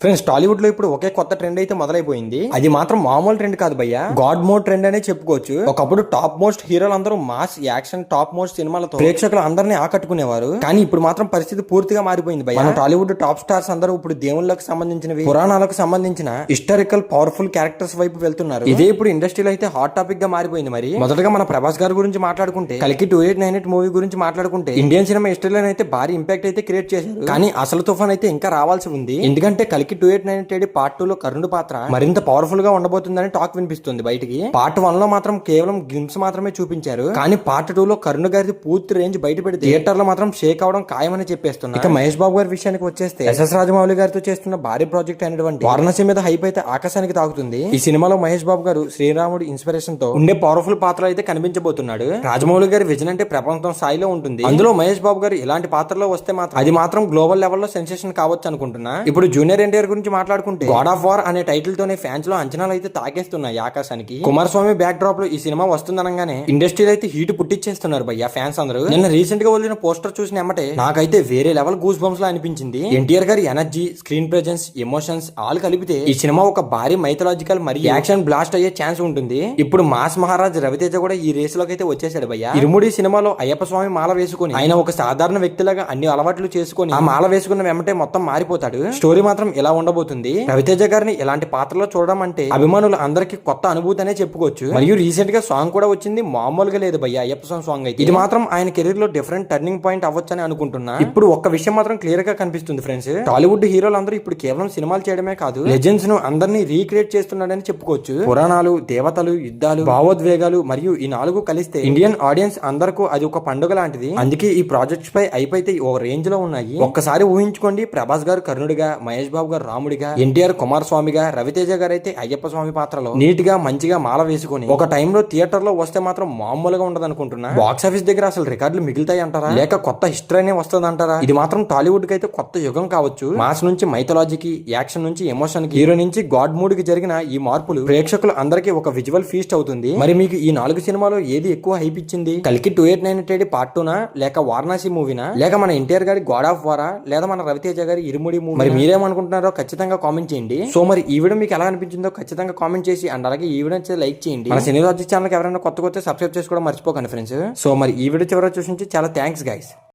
Friends, Tollywood లో ఇప్పుడు ఒకే కొత్త ట్రెండ్ అయితే మొదలైపోయింది. అది మాత్రం మామూలు ట్రెండ్ కాదు భయ్య, గాడ్ మోడ్ ట్రెండ్ అనే చెప్పుకోవచ్చు. ఒకప్పుడు టాప్ మోస్ట్ హీరోలు అందరూ మాస్ యాక్షన్ టాప్ మోస్ట్ సినిమాలతో ప్రేక్షకులు అందరినీ ఆకట్టుకునేవారు. కానీ ఇప్పుడు మాత్రం పరిస్థితి పూర్తిగా మారిపోయింది భయ్య. మన టాలీవుడ్ టాప్ స్టార్స్ అందరూ ఇప్పుడు దేవుళ్ళకు సంబంధించినవి, పురాణాలకు సంబంధించిన హిస్టారికల్ పవర్ఫుల్ క్యారెక్టర్స్ వైపు వెళ్తున్నారు. ఇదే ఇప్పుడు ఇండస్ట్రీలో అయితే హాట్ టాపిక్ గా మారిపోయింది. మరి మొదటగా మన ప్రభాస్ గారి గురించి మాట్లాడుకుంటే, కల్కి 2898 మూవీ గురించి మాట్లాడుకుంటే, ఇండియన్ సినిమా హిస్టరీలో అయితే భారీ ఇంపాక్ట్ అయితే క్రియేట్ చేశారు. కానీ అసలు తుఫాన్ అయితే ఇంకా రావాల్సి ఉంది. ఎందుకంటే కల్కి 2898 పార్ట్ 2 లో కర్ణుడి పాత్ర మరింత పవర్ఫుల్ గా ఉండబోతుందని టాక్ వినిపిస్తుంది బయటికి. పార్ట్ 1 లో మాత్రం కేవలం గ్లిమ్స్ మాత్రమే చూపించారు. కానీ పార్ట్ 2 లో కర్ణుడి గారి పూర్తి రేంజ్ బయట పెడితే థియేటర్ లో మాత్రం షేక్ అవడం ఖాయమని చెప్పేస్తున్నారు. ఇక మహేష్ బాబు గారి విషయానికి వచ్చేస్తే, ఎస్ఎస్ రాజమౌళి గారితో చేస్తున్న భారీ ప్రాజెక్ట్ అయినటువంటి వారణాసి మీద హైప్ అయితే ఆకాశానికి తాకుతుంది. ఈ సినిమాలో మహేష్ బాబు గారు శ్రీరాముడి ఇన్స్పిరేషన్ తో ఉండే పవర్ఫుల్ పాత్ర అయితే కనిపించబోతున్నాడు. రాజమౌళి గారి విజన్ అంటే ప్రపంచం స్థాయిలో ఉంటుంది. అందులో మహేష్ బాబు గారు ఇలాంటి పాత్రలో వస్తే మాత్రం అది మాత్రం గ్లోబల్ లెవెల్లో సెన్సేషన్ కావచ్చు అనుకుంటున్నా. ఇప్పుడు జూనియర్ ఎన్టీఆర్ గురించి మాట్లాడుకుంటే, గాడ్ ఆఫ్ వార్ అనే టైటిల్ తోనే ఫ్యాన్స్ లో అంచనాలు అయితే తాగేస్తున్నాయి ఆకాశానికి. కుమారస్వామి బ్యాక్ డ్రాప్ లో ఈ సినిమా వస్తుందనగానే ఇండస్ట్రీలో అయితే హీట్ పుట్టించేస్తున్నారు భయ్య ఫ్యాన్స్ అందరూ. నిన్న రీసెంట్ గా వదిలిన పోస్టర్ చూసిన ఎమ్మటే నాకైతే వేరే లెవెల్ గూస్ బంప్స్ లా అనిపించింది. ఎన్టీఆర్ గారి energy, screen presence, emotions all కలిపితే ఈ సినిమా ఒక భారీ మైథలాజికల్ మరియు యాక్షన్ బ్లాస్ట్ అయ్యే ఛాన్స్ ఉంటుంది. ఇప్పుడు మాస్ మహారాజ్ రవితేజ కూడా ఈ రేస్ లోకి అయితే వచ్చేసాడు భయ్య. ఇరుముడి సినిమాలో అయ్యప్ప స్వామి మాల వేసుకుని ఆయన ఒక సాధారణ వ్యక్తిలాగా అన్ని అలవాట్లు చేసుకుని ఆ మాల వేసుకున్న వెంబటే మొత్తం మారిపోతాడు. స్టోరీ మాత్రం ఎలా ఉండబోతుంది. రవితేజ గారిని ఇలాంటి పాత్రలో చూడడం అంటే అభిమానులు అందరికి కొత్త అనుభూతి అనే చెప్పుకోవచ్చు. మరియు రీసెంట్ గా సాంగ్ కూడా వచ్చింది, మామూలుగా లేదు భయ్య అయ్యప్ప స్వామి సాంగ్ అయితే. ఇది మాత్రం ఆయన కెరీర్ లో డిఫరెంట్ టర్నింగ్ పాయింట్ అవ్వచ్చని అనుకుంటున్నా. ఇప్పుడు ఒక్క విషయం మాత్రం క్లియర్ గా కనిపిస్తుంది ఫ్రెండ్స్, టాలీవుడ్ హీరోలు అందరూ ఇప్పుడు కేవలం సినిమాలు చేయడమే కాదు, లెజెండ్స్ ను అందరినీ రీక్రియేట్ చేస్తున్నాడని చెప్పుకోవచ్చు. పురాణాలు, దేవతలు, యుద్ధాలు, భావోద్వేగాలు మరియు ఈ 4 కలిస్తే ఇండియన్ ఆడియన్స్ అందరికీ అది ఒక పండుగ లాంటిది. అందుకే ఈ ప్రాజెక్ట్స్ పై అయిపోతే ఓ రేంజ్ లో ఉన్నాయి. ఒక్కసారి ఊహించుకోండి, ప్రభాస్ గారు కర్ణుడిగా, మహేష్ బాబు గారు రాముడిగా, ఎన్టీఆర్ కుమారస్వామిగా, రవితేజ గారు అయితే అయ్యప్ప స్వామి పాత్రలో నీట్ గా మంచిగా మాల వేసుకుని ఒక టైంలో థియేటర్ లో వస్తే మాత్రం మామూలుగా ఉండదు అనుకుంటున్నా. బాక్స్ ఆఫీస్ దగ్గర అసలు రికార్డులు మిగులుతాయి అంటారా, లేక కొత్త హిస్టరీ వస్తుంది అంటారా? ఇది మాత్రం టాలీవుడ్ కి అయితే కొత్త యుగం కావచ్చు. మాస్ నుంచి మైథాలజీకి, యాక్షన్ నుంచి ఎమోషన్ కి, హీరో నుంచి గాడ్ మూడ్ కి జరిగిన ఈ మార్పులు ప్రేక్షకులు అందరికీ ఒక విజువల్ ఫీస్ట్ అవుతుంది. మరి మీకు ఈ 4 సినిమాలో ఏది ఎక్కువ హైప్ ఇచ్చింది? కల్కి 2898 పార్ట్ 2నా, లేక వారణాసి మూవీనా, లేక మన ఎన్టీఆర్ గారి గాడ్ ఆఫ్ వారా, లేదా మన రవితేజ గారి ఇరుముడి మూవీ? మరి మీరేమనుకుంటున్నారో ఖచ్చితంగా కామెంట్ చేయండి. సో మరి ఈ వీడియో మీకు ఎలా అనిపించిందో ఖచ్చితంగా కామెంట్ చేసి, అండ్ అలాగే ఈ వీడియో లైక్ చేయండి. మన సినీ రాజు ఛానల్ కి ఎవరైనా కొత్త సబ్స్క్రైబ్ చేసుకోవడం మర్చిపోకండి ఫ్రెండ్స్. సో మరి ఈ వీడియో చివరి చూసి చాలా థ్యాంక్స్ గైస్.